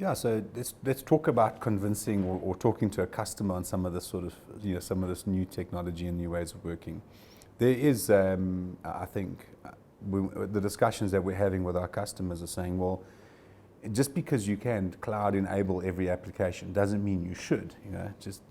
Yeah, so let's talk about convincing or talking to a customer on some of this sort of, some of this new technology and new ways of working. There is, I think, the discussions that we're having with our customers are saying, well, just because you can cloud enable every application doesn't mean you should. Just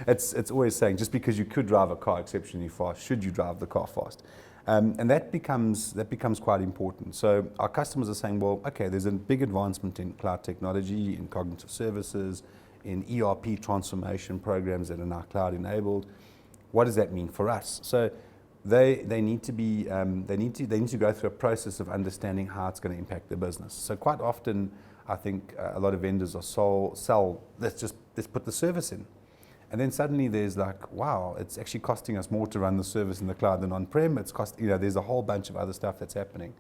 it's always saying just because you could drive a car exceptionally fast, should you drive the car fast? And that becomes quite important. So our customers are saying, well, okay, there's a big advancement in cloud technology, in cognitive services, in ERP transformation programs that are now cloud enabled. What does that mean for us? So they need to be they need to go through a process of understanding how it's going to impact their business. So quite often, I think a lot of vendors are let's put the service in. And then suddenly there's like, wow, it's actually costing us more to run the service in the cloud than on-prem. There's a whole bunch of other stuff that's happening.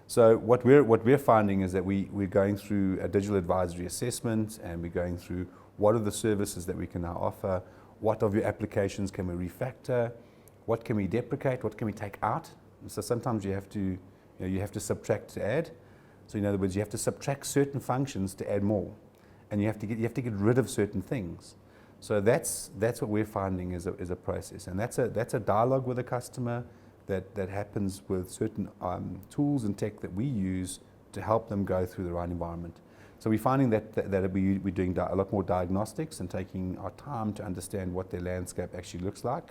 So what we're finding is that we're going through a digital advisory assessment, and we're going through what are the services that we can now offer, what of your applications can we refactor, what can we deprecate, what can we take out. So sometimes you have to subtract to add. So in other words, you have to subtract certain functions to add more, and you have to get rid of certain things. So that's what we're finding is a process, and that's a dialogue with a customer that happens with certain tools and tech that we use to help them go through the right environment. So we're finding that we're doing a lot more diagnostics and taking our time to understand what their landscape actually looks like,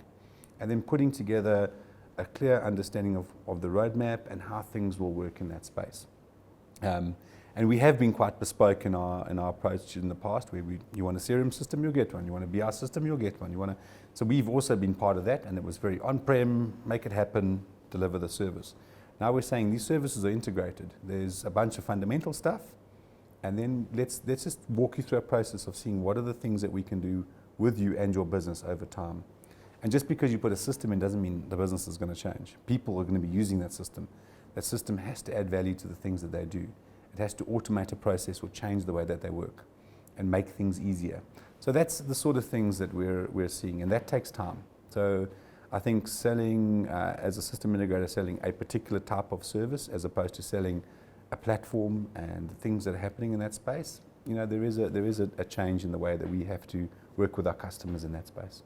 and then putting together a clear understanding of the roadmap and how things will work in that space. And we have been quite bespoke in our approach in the past, where you want a CRM system, you'll get one. You want a BI system, you'll get one. So we've also been part of that, and it was very on-prem, make it happen, deliver the service. Now we're saying these services are integrated. There's a bunch of fundamental stuff, and then let's just walk you through a process of seeing what are the things that we can do with you and your business over time. And just because you put a system in doesn't mean the business is going to change. People are going to be using that system. That system has to add value to the things that they do. It has to automate a process or change the way that they work and make things easier. So that's the sort of things that we're seeing, and that takes time. So I think selling, as a system integrator, selling a particular type of service as opposed to selling a platform and things that are happening in that space, there is a change in the way that we have to work with our customers in that space.